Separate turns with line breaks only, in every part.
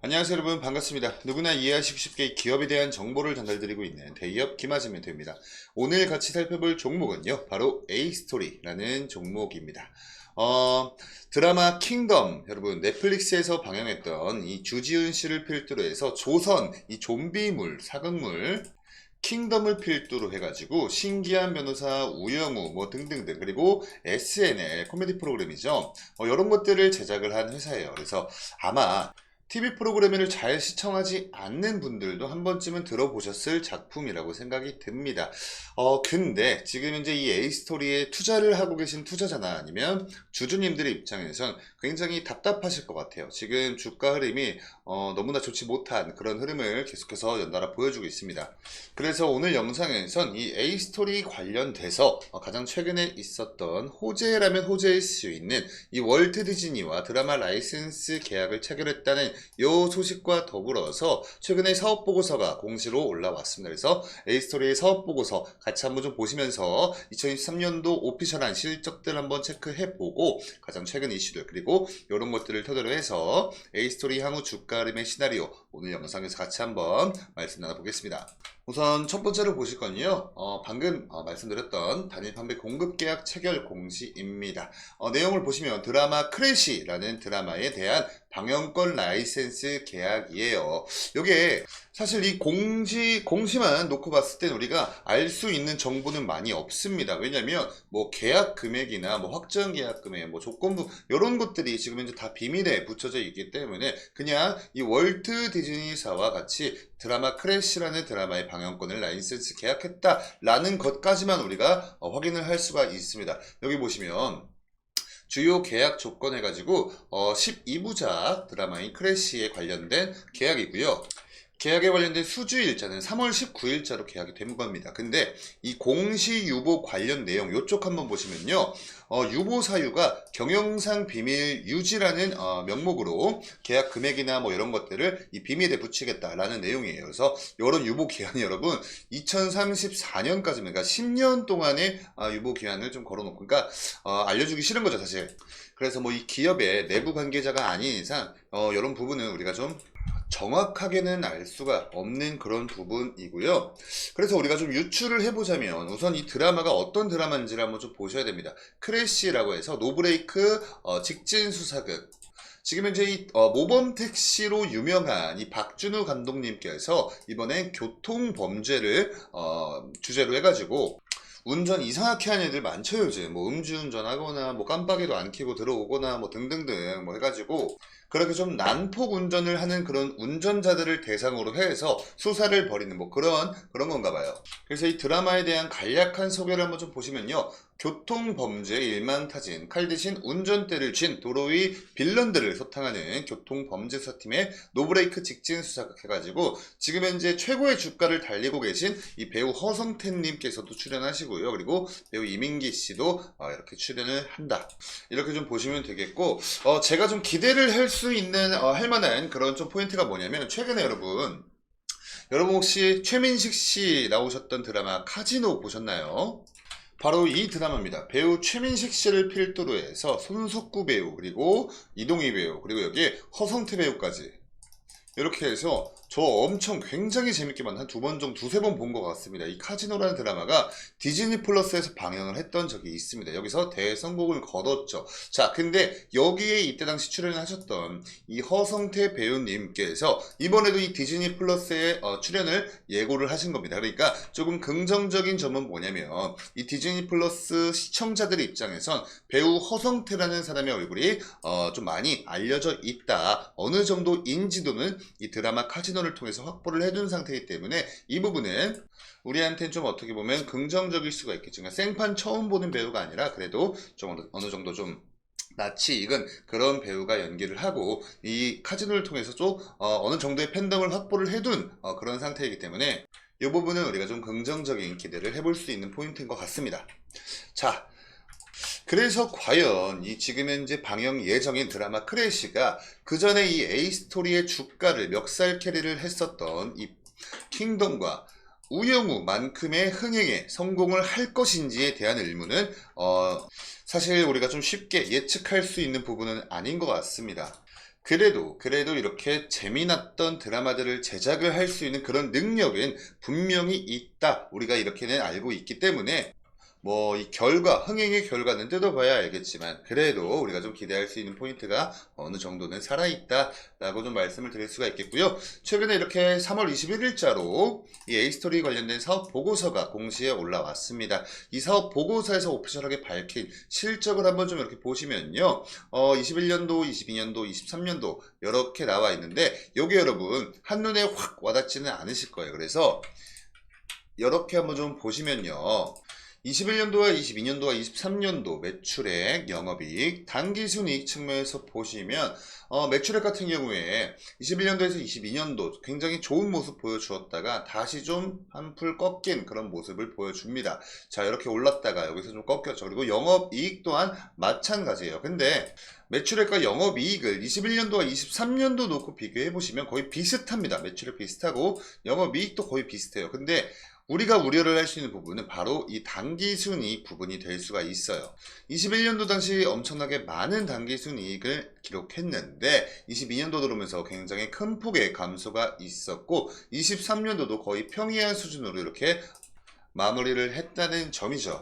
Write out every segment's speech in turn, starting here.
안녕하세요 여러분, 반갑습니다. 누구나 이해하시기 쉽게 기업에 대한 정보를 전달드리고 있는 대기업 김아진 멘토입니다. 오늘 같이 살펴볼 종목은요, 바로 A스토리라는 종목입니다. 드라마 킹덤, 여러분 넷플릭스에서 방영했던 이 주지훈 씨를 필두로 해서 조선 이 좀비물 사극물 킹덤을 필두로 해가지고 신기한 변호사 우영우 뭐 등등등, 그리고 SNL 코미디 프로그램이죠. 이런 것들을 제작을 한 회사예요. 그래서 아마 TV 프로그램을 잘 시청하지 않는 분들도 한 번쯤은 들어보셨을 작품이라고 생각이 듭니다. 근데 지금 이제 이 A스토리에 투자를 하고 계신 투자자나 아니면 주주님들의 입장에선 굉장히 답답하실 것 같아요. 지금 주가 흐름이 너무나 좋지 못한 그런 흐름을 계속해서 연달아 보여주고 있습니다. 그래서 오늘 영상에선 이 A스토리 관련돼서 가장 최근에 있었던 호재라면 호재일 수 있는 이 월트 디즈니와 드라마 라이센스 계약을 체결했다는 이 소식과 더불어서 최근에 사업보고서가 공시로 올라왔습니다. 그래서 A스토리의 사업보고서 같이 한번 좀 보시면서 2023년도 오피셜한 실적들 한번 체크해보고 가장 최근 이슈들, 그리고 이런 것들을 토대로 해서 A스토리 향후 주가 흐름의 시나리오 오늘 영상에서 같이 한번 말씀 나눠보겠습니다. 우선 첫 번째로 보실 건요, 방금 말씀드렸던 단일 판매 공급 계약 체결 공시입니다. 내용을 보시면 드라마 크래시라는 드라마에 대한 방영권 라이센스 계약이에요. 요게 사실 이 공시만 놓고 봤을 땐 우리가 알 수 있는 정보는 많이 없습니다. 왜냐면 뭐 계약 금액이나 뭐 확정 계약 금액, 뭐 조건부 이런 것들이 지금 이제 다 비밀에 붙여져 있기 때문에 그냥 이 월트 디즈니사와 같이 드라마 크래시라는 드라마의 방영권을 라이센스 계약했다라는 것까지만 우리가 확인을 할 수가 있습니다. 여기 보시면 주요 계약 조건 해가지고 12부작 드라마인 크래시에 관련된 계약이고요. 계약에 관련된 수주일자는 3월 19일자로 계약이 된 겁니다. 근데 이 공시 유보 관련 내용 요쪽 한번 보시면요, 유보 사유가 경영상 비밀 유지라는 명목으로 계약 금액이나 뭐 이런 것들을 이 비밀에 붙이겠다라는 내용이에요. 그래서 이런 유보 기한이 여러분 2034년까지입니다. 그러니까 10년 동안의 유보 기한을 좀 걸어놓고, 그러니까 알려주기 싫은 거죠 사실. 그래서 뭐 이 기업의 내부 관계자가 아닌 이상 이런 부분은 우리가 좀 정확하게는 알 수가 없는 그런 부분이고요. 그래서 우리가 좀 유추를 해보자면 우선 이 드라마가 어떤 드라마인지를 한번 좀 보셔야 됩니다. 크래시라고 해서 노브레이크 직진 수사극. 지금 현재 이 모범 택시로 유명한 이 박준우 감독님께서 이번에 교통 범죄를 주제로 해가지고 운전 이상하게 하는 애들 많죠 요즘. 뭐 음주운전하거나 뭐 깜빡이도 안 켜고 들어오거나 뭐 등등등 뭐 해가지고 그렇게 좀 난폭 운전을 하는 그런 운전자들을 대상으로 해서 수사를 벌이는 뭐 그런 건가 봐요. 그래서 이 드라마에 대한 간략한 소개를 한번 좀 보시면요, 교통범죄 일망타진, 칼 대신 운전대를 쥔 도로 위 빌런들을 소탕하는 교통범죄수사팀의 노브레이크 직진 수사극 해가지고 지금 현재 최고의 주가를 달리고 계신 이 배우 허성태님께서도 출연하시고요. 그리고 배우 이민기 씨도 이렇게 출연을 한다. 이렇게 좀 보시면 되겠고, 제가 좀 기대를 할 수 있는 할 만한 그런 좀 포인트가 뭐냐면, 최근에 여러분 혹시 최민식 씨 나오셨던 드라마 카지노 보셨나요? 바로 이 드라마입니다. 배우 최민식 씨를 필두로 해서 손석구 배우, 그리고 이동희 배우, 그리고 여기에 허성태 배우까지 이렇게 해서 저 엄청 굉장히 재밌게 한 두 번 정도, 두세 번 본 것 같습니다. 이 카지노라는 드라마가 디즈니 플러스에서 방영을 했던 적이 있습니다. 여기서 대성공을 거뒀죠. 자, 근데 여기에 이때 당시 출연하셨던 이 허성태 배우님께서 이번에도 이 디즈니 플러스에 출연을 예고를 하신 겁니다. 그러니까 조금 긍정적인 점은 뭐냐면 이 디즈니 플러스 시청자들의 입장에선 배우 허성태라는 사람의 얼굴이 좀 많이 알려져 있다. 어느 정도 인지도는 이 드라마 카지노를 통해서 확보를 해둔 상태이기 때문에 이 부분은 우리한테는 좀 어떻게 보면 긍정적일 수가 있겠죠. 그러니까 생판 처음 보는 배우가 아니라 그래도 좀 어느 정도 좀 낯이 익은 그런 배우가 연기를 하고 이 카지노를 통해서 좀 어느 정도의 팬덤을 확보를 해둔 그런 상태이기 때문에 이 부분은 우리가 좀 긍정적인 기대를 해볼 수 있는 포인트인 것 같습니다. 자, 그래서 과연 이 지금 현재 방영 예정인 드라마 크래시가 그 전에 이 A스토리의 주가를 멱살 캐리를 했었던 이 킹덤과 우영우만큼의 흥행에 성공을 할 것인지에 대한 의문은 사실 우리가 좀 쉽게 예측할 수 있는 부분은 아닌 것 같습니다. 그래도 이렇게 재미났던 드라마들을 제작을 할 수 있는 그런 능력은 분명히 있다. 우리가 이렇게는 알고 있기 때문에 뭐 이 흥행의 결과는 뜯어봐야 알겠지만 그래도 우리가 좀 기대할 수 있는 포인트가 어느 정도는 살아있다 라고 좀 말씀을 드릴 수가 있겠고요. 최근에 이렇게 3월 21일자로 이 A스토리 관련된 사업 보고서가 공시에 올라왔습니다. 이 사업 보고서에서 오피셜하게 밝힌 실적을 한번 좀 이렇게 보시면요. 21년도, 22년도, 23년도 이렇게 나와 있는데 요게 여러분 한눈에 확 와닿지는 않으실 거예요. 그래서 이렇게 한번 좀 보시면요. 21년도와 22년도와 23년도 매출액, 영업이익, 당기순이익 측면에서 보시면 매출액 같은 경우에 21년도에서 22년도 굉장히 좋은 모습 보여주었다가 다시 좀 한풀 꺾인 그런 모습을 보여줍니다. 자, 이렇게 올랐다가 여기서 좀 꺾였죠. 그리고 영업이익 또한 마찬가지예요. 근데 매출액과 영업이익을 21년도와 23년도 놓고 비교해보시면 거의 비슷합니다. 매출액 비슷하고 영업이익도 거의 비슷해요. 근데 우리가 우려를 할 수 있는 부분은 바로 이 당기순이익 부분이 될 수가 있어요. 21년도 당시 엄청나게 많은 당기순이익을 기록했는데 22년도 들어오면서 굉장히 큰 폭의 감소가 있었고 23년도도 거의 평이한 수준으로 이렇게 마무리를 했다는 점이죠.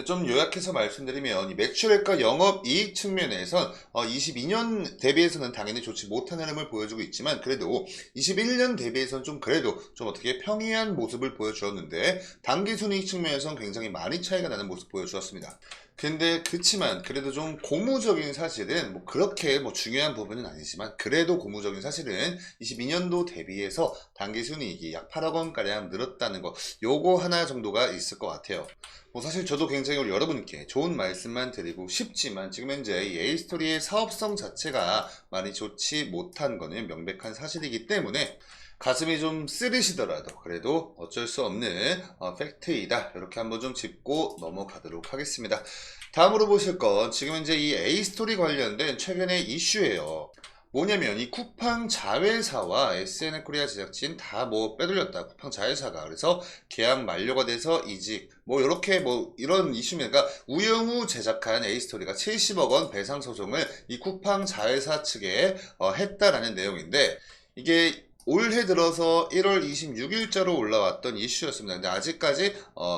좀 요약해서 말씀드리면 이 매출액과 영업이익 측면에선 22년 대비해서는 당연히 좋지 못한 흐름을 보여주고 있지만 그래도 21년 대비해서는 좀 그래도 좀 어떻게 평이한 모습을 보여주었는데 당기순이익 측면에서는 굉장히 많이 차이가 나는 모습 보여주었습니다. 근데 그치만 그래도 좀 고무적인 사실은 뭐 그렇게 뭐 중요한 부분은 아니지만 그래도 고무적인 사실은 22년도 대비해서 당기순이익이 약 8억 원가량 늘었다는 거 요거 하나 정도가 있을 것 같아요. 뭐 사실 저도 굉장히 우리 여러분께 좋은 말씀만 드리고 싶지만 지금 현재 이 A스토리의 사업성 자체가 많이 좋지 못한 거는 명백한 사실이기 때문에 가슴이 좀 쓰리시더라도 그래도 어쩔 수 없는 팩트이다. 이렇게 한번 좀 짚고 넘어가도록 하겠습니다. 다음으로 보실 건 지금 현재 이 A스토리 관련된 최근의 이슈예요. 뭐냐면 이 쿠팡 자회사와 SNL코리아 제작진 다 뭐 빼돌렸다. 쿠팡 자회사가 그래서 계약 만료가 돼서 이직 뭐 이렇게 뭐 이런 이슈입니다. 그러니까 우영우 제작한 A스토리가 70억 원 배상 소송을 이 쿠팡 자회사 측에 했다라는 내용인데 이게 올해 들어서 1월 26일자로 올라왔던 이슈였습니다. 근데 아직까지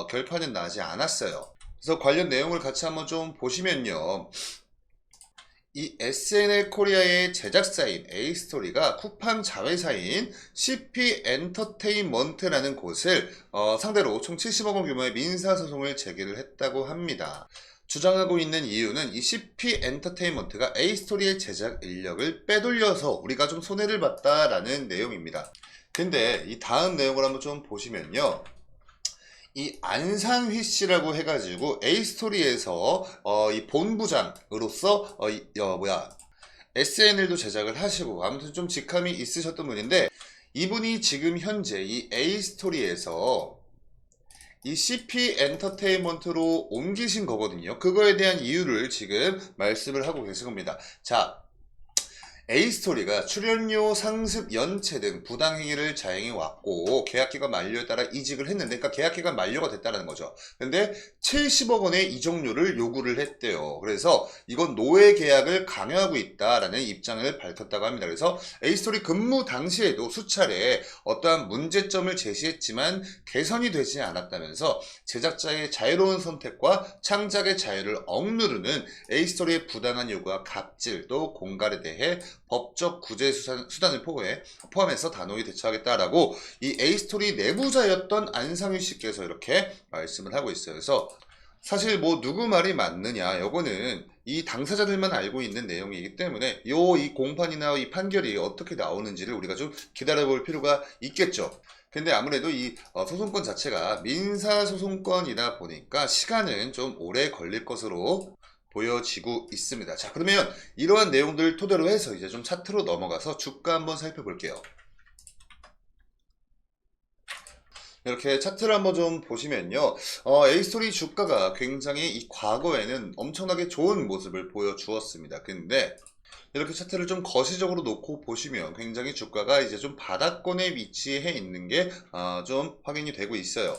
결판은 나지 않았어요. 그래서 관련 내용을 같이 한번 좀 보시면요. 이 SNL 코리아의 제작사인 A스토리가 쿠팡 자회사인 CP 엔터테인먼트라는 곳을 상대로 총 70억 원 규모의 민사소송을 제기를 했다고 합니다. 주장하고 있는 이유는 이 CP 엔터테인먼트가 A스토리의 제작 인력을 빼돌려서 우리가 좀 손해를 봤다라는 내용입니다. 근데 이 다음 내용을 한번 좀 보시면요. 이 안상휘 씨라고 해가지고 A스토리에서 이 본부장으로서 SNL도 제작을 하시고 아무튼 좀 직함이 있으셨던 분인데 이분이 지금 현재 이 A스토리에서 이 CP 엔터테인먼트로 옮기신 거거든요. 그거에 대한 이유를 지금 말씀을 하고 계신 겁니다. 자, A스토리가 출연료 상습 연체 등 부당행위를 자행해 왔고 계약기간 만료에 따라 이직을 했는데 그러니까 계약기간 만료가 됐다는 거죠. 근데 70억 원의 이적료를 요구를 했대요. 그래서 이건 노예 계약을 강요하고 있다라는 입장을 밝혔다고 합니다. 그래서 A스토리 근무 당시에도 수차례 어떠한 문제점을 제시했지만 개선이 되지 않았다면서 제작자의 자유로운 선택과 창작의 자유를 억누르는 A스토리의 부당한 요구와 갑질 또 공갈에 대해 법적 구제 수단을 포함해서 단호히 대처하겠다라고 이 A스토리 내부자였던 안상휘 씨께서 이렇게 말씀을 하고 있어요. 그래서 사실 뭐 누구 말이 맞느냐 요거는 이 당사자들만 알고 있는 내용이기 때문에 이 공판이나 이 판결이 어떻게 나오는지를 우리가 좀 기다려볼 필요가 있겠죠. 근데 아무래도 이 소송권 자체가 민사소송권이다 보니까 시간은 좀 오래 걸릴 것으로 보여지고 있습니다. 자, 그러면 이러한 내용들을 토대로 해서 이제 좀 차트로 넘어가서 주가 한번 살펴볼게요. 이렇게 차트를 한번 좀 보시면요. A스토리 주가가 굉장히 이 과거에는 엄청나게 좋은 모습을 보여주었습니다. 근데 이렇게 차트를 좀 거시적으로 놓고 보시면 굉장히 주가가 이제 좀 바닥권에 위치해 있는 게 좀 확인이 되고 있어요.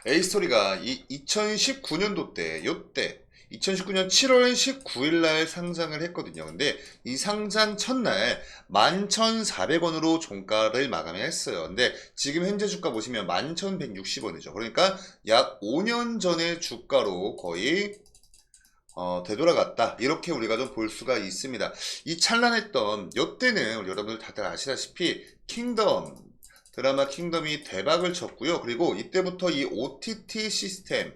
A스토리가 이 2019년도 때 요때 2019년 7월 19일 날 상장을 했거든요. 근데 이 상장 첫날 11,400원으로 종가를 마감했어요. 근데 지금 현재 주가 보시면 11,160원이죠. 그러니까 약 5년 전의 주가로 거의 되돌아갔다. 이렇게 우리가 좀 볼 수가 있습니다. 이 찬란했던 이때는 우리 여러분들 다들 아시다시피 킹덤 드라마 킹덤이 대박을 쳤고요. 그리고 이때부터 이 OTT 시스템,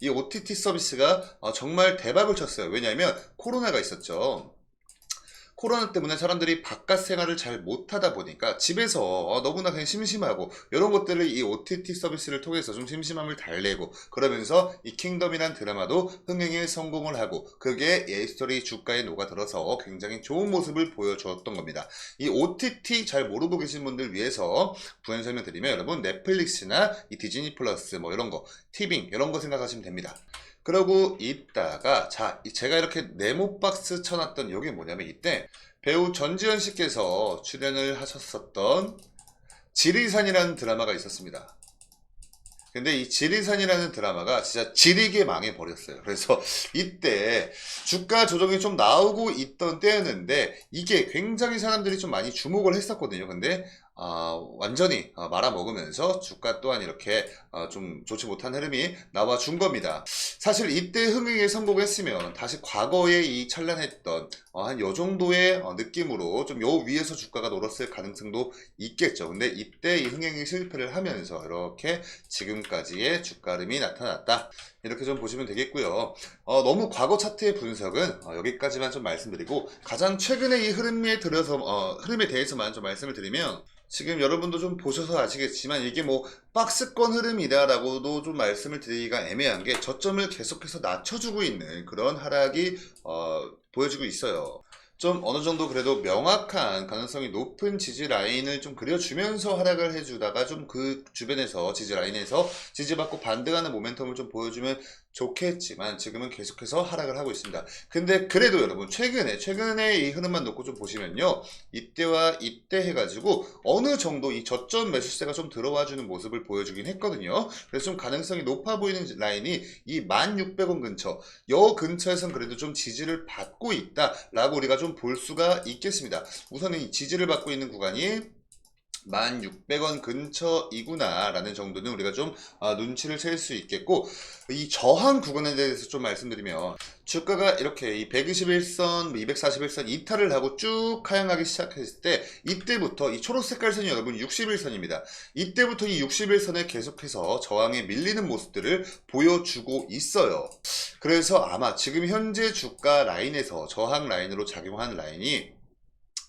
이 OTT 서비스가 정말 대박을 쳤어요. 왜냐하면 코로나가 있었죠. 코로나 때문에 사람들이 바깥 생활을 잘 못하다 보니까 집에서 너무나 그냥 심심하고 이런 것들을 이 OTT 서비스를 통해서 좀 심심함을 달래고 그러면서 이 킹덤이란 드라마도 흥행에 성공을 하고 그게 에이스토리 주가에 녹아들어서 굉장히 좋은 모습을 보여주었던 겁니다. 이 OTT 잘 모르고 계신 분들 위해서 부연 설명드리면 여러분 넷플릭스나 이 디즈니 플러스 뭐 이런 거 티빙 이런 거 생각하시면 됩니다. 그러고 있다가 자 제가 이렇게 네모박스 쳐놨던 이게 뭐냐면 이때 배우 전지현 씨께서 출연을 하셨었던 지리산이라는 드라마가 있었습니다. 근데 이 지리산이라는 드라마가 진짜 지리게 망해버렸어요. 그래서 이때 주가 조정이 좀 나오고 있던 때였는데 이게 굉장히 사람들이 좀 많이 주목을 했었거든요. 근데 완전히 말아먹으면서 주가 또한 이렇게 좀 좋지 못한 흐름이 나와준 겁니다. 사실 이때 흥행에 성공했으면 다시 과거에 이 찬란했던 한 요 정도의 느낌으로 좀 요 위에서 주가가 놀았을 가능성도 있겠죠. 근데 이때 이 흥행이 실패를 하면서 이렇게 지금까지의 주가 흐름이 나타났다. 이렇게 좀 보시면 되겠고요. 너무 과거 차트의 분석은 여기까지만 좀 말씀드리고 가장 최근에 이 흐름에 대해서만 좀 말씀을 드리면 지금 여러분도 좀 보셔서 아시겠지만 이게 뭐 박스권 흐름이다라고도 좀 말씀을 드리기가 애매한 게 저점을 계속해서 낮춰주고 있는 그런 하락이 보여지고 있어요. 좀 어느 정도 그래도 명확한 가능성이 높은 지지 라인을 좀 그려주면서 하락을 해주다가 좀 그 주변에서 지지 라인에서 지지받고 반등하는 모멘텀을 좀 보여주면 좋겠지만 지금은 계속해서 하락을 하고 있습니다. 근데 그래도 여러분 최근에 이 흐름만 놓고 좀 보시면요. 이때와 이때 해가지고 어느 정도 이 저점 매수세가 좀 들어와주는 모습을 보여주긴 했거든요. 그래서 좀 가능성이 높아 보이는 라인이 이 1600원 근처 요 근처에선 그래도 좀 지지를 받고 있다라고 우리가 좀 볼 수가 있겠습니다. 우선은 이 지지를 받고 있는 구간이 1600원 근처이구나 라는 정도는 우리가 좀 눈치를 챌 수 있겠고 이 저항 구간에 대해서 좀 말씀드리면 주가가 이렇게 이 121선, 241선 이탈을 하고 쭉 하향하기 시작했을 때 이때부터 이 초록색깔 선이 여러분 61선입니다. 이때부터 이 61선에 계속해서 저항에 밀리는 모습들을 보여주고 있어요. 그래서 아마 지금 현재 주가 라인에서 저항 라인으로 작용한 라인이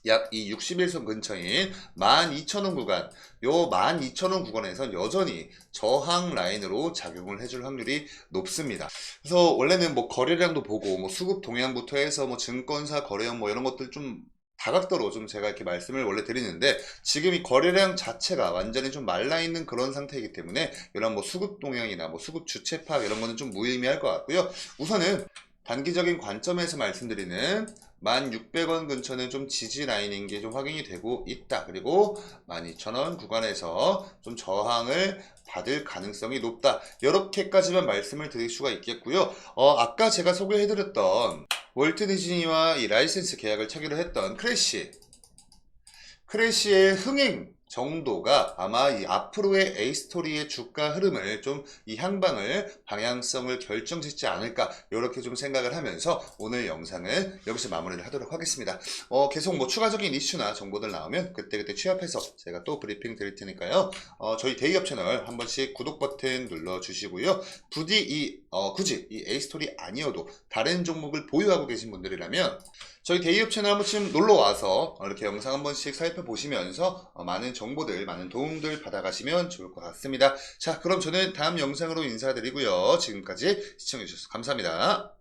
약 이 61선 근처인 12,000원 구간, 요 12,000원 구간에선 여전히 저항 라인으로 작용을 해줄 확률이 높습니다. 그래서 원래는 뭐 거래량도 보고 뭐 수급 동향부터 해서 뭐 증권사 거래량 뭐 이런 것들 좀 다각도로 좀 제가 이렇게 말씀을 원래 드리는데 지금 이 거래량 자체가 완전히 좀 말라있는 그런 상태이기 때문에 이런 뭐 수급 동향이나 뭐 수급 주체 파악 이런 거는 좀 무의미할 것 같고요. 우선은 단기적인 관점에서 말씀드리는 1600원 근처는 좀 지지 라인인 게 좀 확인이 되고 있다. 그리고 12,000원 구간에서 좀 저항을 받을 가능성이 높다. 이렇게까지만 말씀을 드릴 수가 있겠고요. 아까 제가 소개해드렸던 월트 디즈니와 이 라이센스 계약을 체결을 했던 크래쉬의 흥행 정도가 아마 이 앞으로의 에이스토리의 주가 흐름을 좀 이 향방을 방향성을 결정짓지 않을까 이렇게 좀 생각을 하면서 오늘 영상을 여기서 마무리를 하도록 하겠습니다. 계속 뭐 추가적인 이슈나 정보들 나오면 그때그때 취합해서 제가 또 브리핑 드릴 테니까요. 저희 데이업 채널 한 번씩 구독 버튼 눌러주시고요. 굳이 이 에이스토리 아니어도 다른 종목을 보유하고 계신 분들이라면 저희 데이업 채널 한 번쯤 놀러와서 이렇게 영상 한 번씩 살펴보시면서 많은 정보들, 많은 도움들 받아가시면 좋을 것 같습니다. 자, 그럼 저는 다음 영상으로 인사드리고요. 지금까지 시청해주셔서 감사합니다.